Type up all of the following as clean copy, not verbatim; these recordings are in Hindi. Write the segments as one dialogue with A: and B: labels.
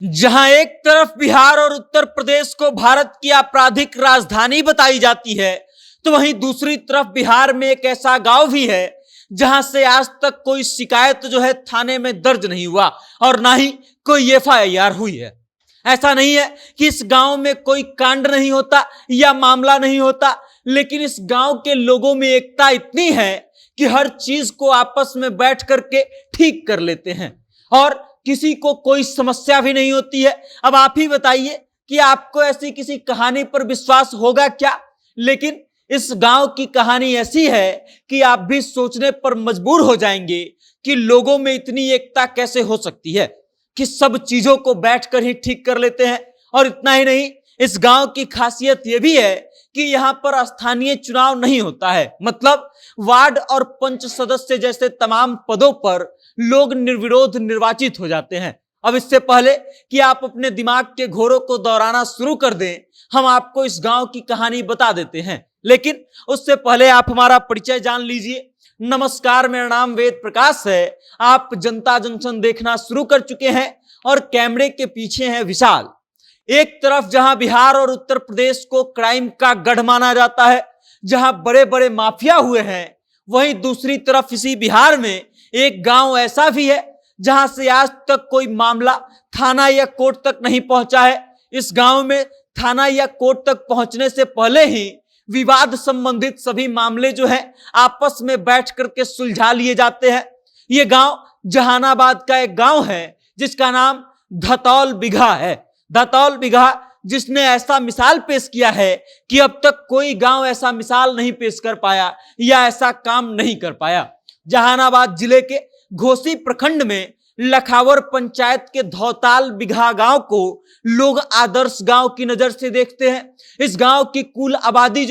A: जहां एक तरफ बिहार और उत्तर प्रदेश को भारत की आपराधिक राजधानी बताई जाती है, तो वहीं दूसरी तरफ बिहार में एक ऐसा गांव भी है जहां से आज तक कोई शिकायत थाने में दर्ज नहीं हुआ और ना ही कोई एफआईआर हुई है। ऐसा नहीं है कि इस गांव में कोई कांड नहीं होता या मामला नहीं होता, लेकिन इस गांव के लोगों में एकता इतनी है कि हर चीज को आपस में बैठ करके ठीक कर लेते हैं और किसी को कोई समस्या भी नहीं होती है। अब आप ही बताइए कि आपको ऐसी किसी कहानी पर विश्वास होगा क्या? लेकिन इस गांव की कहानी ऐसी है कि आप भी सोचने पर मजबूर हो जाएंगे कि लोगों में इतनी एकता कैसे हो सकती है कि सब चीजों को बैठकर ही ठीक कर लेते हैं। और इतना ही नहीं, इस गांव की खासियत यह भी है कि यहां पर स्थानीय चुनाव नहीं होता है, मतलब वार्ड और पंच सदस्य जैसे तमाम पदों पर लोग निर्विरोध निर्वाचित हो जाते हैं। अब इससे पहले कि आप अपने दिमाग के घोरों को दोहराना शुरू कर दें, हम आपको इस गांव की कहानी बता देते हैं, लेकिन उससे पहले आप हमारा परिचय जान लीजिए। नमस्कार, मेरा नाम वेद प्रकाश है। आप जनता जंक्शन देखना शुरू कर चुके हैं और कैमरे के पीछे है विशाल। एक तरफ जहां बिहार और उत्तर प्रदेश को क्राइम का गढ़ माना जाता है, जहां बड़े बड़े माफिया हुए हैं, वहीं दूसरी तरफ इसी बिहार में एक गांव ऐसा भी है जहां से आज तक कोई मामला थाना या कोर्ट तक नहीं पहुंचा है। इस गांव में थाना या कोर्ट तक पहुंचने से पहले ही विवाद संबंधित सभी मामले आपस में बैठ करके सुलझा लिए जाते हैं। ये गांव जहानाबाद का एक गांव है जिसका नाम धतौल बिघा है। धतौल बिघा जिसने ऐसा मिसाल पेश किया है कि अब तक कोई गांव ऐसा मिसाल नहीं पेश कर पाया या ऐसा काम नहीं कर पाया। जहानाबाद जिले के घोसी प्रखंड में लखावर पंचायत के धौताल बिघा गांव को लोग आदर्श गांव की नजर से देखते हैं। इस गांव की कुल आबादी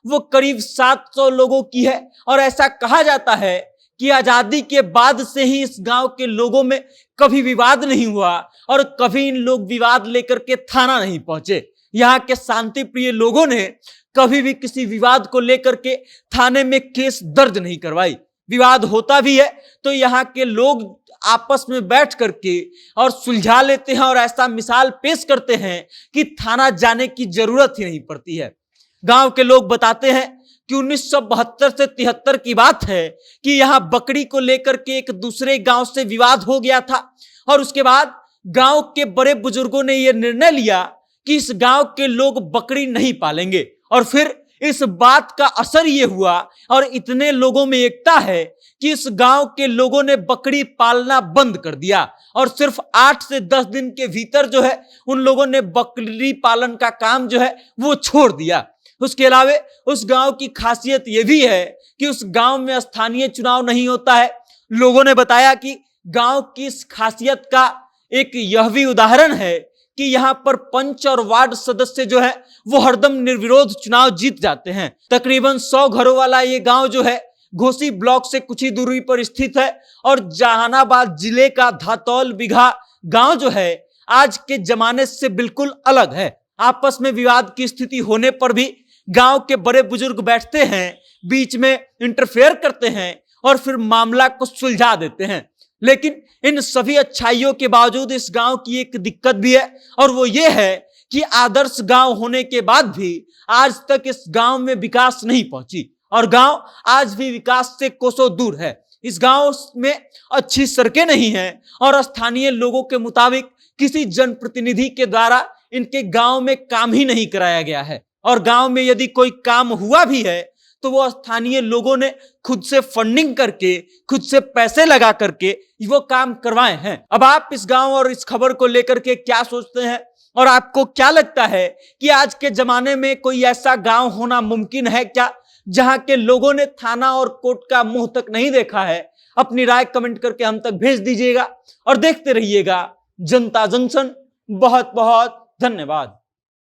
A: वो करीब 700 लोगों की है और ऐसा कहा जाता है कि आजादी के बाद से ही इस गांव के लोगों में कभी विवाद नहीं हुआ और कभी इन लोग विवाद लेकर के थाना नहीं पहुंचे। यहाँ के शांति प्रिय लोगों ने कभी भी किसी विवाद को लेकर के थाने में केस दर्ज नहीं करवाई। विवाद होता भी है तो यहाँ के लोग आपस में बैठ करके और सुलझा लेते हैं और ऐसा मिसाल पेश करते हैं कि थाना जाने की जरूरत ही नहीं पड़ती है। गांव के लोग बताते हैं कि 1972 से 73 की बात है कि यहाँ बकरी को लेकर के एक दूसरे गांव से विवाद हो गया था और उसके बाद गांव के बड़े बुजुर्गों ने यह निर्णय लिया कि इस गांव के लोग बकरी नहीं पालेंगे और फिर इस बात का असर यह हुआ और इतने लोगों में एकता है कि इस गांव के लोगों ने बकरी पालना बंद कर दिया और सिर्फ 8 से 10 दिन के भीतर उन लोगों ने बकरी पालन का काम वो छोड़ दिया। उसके अलावा उस गांव की खासियत यह भी है कि उस गांव में स्थानीय चुनाव नहीं होता है। लोगों ने बताया कि गांव की इस खासियत का एक यह भी उदाहरण है कि यहाँ पर पंच और वार्ड सदस्य वो हरदम निर्विरोध चुनाव जीत जाते हैं। तकरीबन 100 घरों वाला ये गांव घोसी ब्लॉक से कुछ ही दूरी पर स्थित है और जहानाबाद जिले का धतौल बिघा गांव आज के जमाने से बिल्कुल अलग है। आपस में विवाद की स्थिति होने पर भी गांव के बड़े बुजुर्ग बैठते हैं, बीच में इंटरफेयर करते हैं और फिर मामला को सुलझा देते हैं। लेकिन इन सभी अच्छाइयों के बावजूद इस गांव की एक दिक्कत भी है और वो ये है कि आदर्श गांव होने के बाद भी आज तक इस गांव में विकास नहीं पहुंची और गांव आज भी विकास से कोसों दूर है। इस गांव में अच्छी सड़कें नहीं हैं और स्थानीय लोगों के मुताबिक किसी जनप्रतिनिधि के द्वारा इनके गांव में काम ही नहीं कराया गया है और गांव में यदि कोई काम हुआ भी है तो वो स्थानीय लोगों ने खुद से फंडिंग करके, खुद से पैसे लगा करके वो काम करवाए हैं। अब आप इस गांव और इस खबर को लेकर के क्या सोचते हैं और आपको क्या लगता है कि आज के जमाने में कोई ऐसा गांव होना मुमकिन है क्या जहां के लोगों ने थाना और कोर्ट का मुंह तक नहीं देखा है? अपनी राय कमेंट करके हम तक भेज दीजिएगा और देखते रहिएगा जनता जंक्शन। बहुत बहुत धन्यवाद।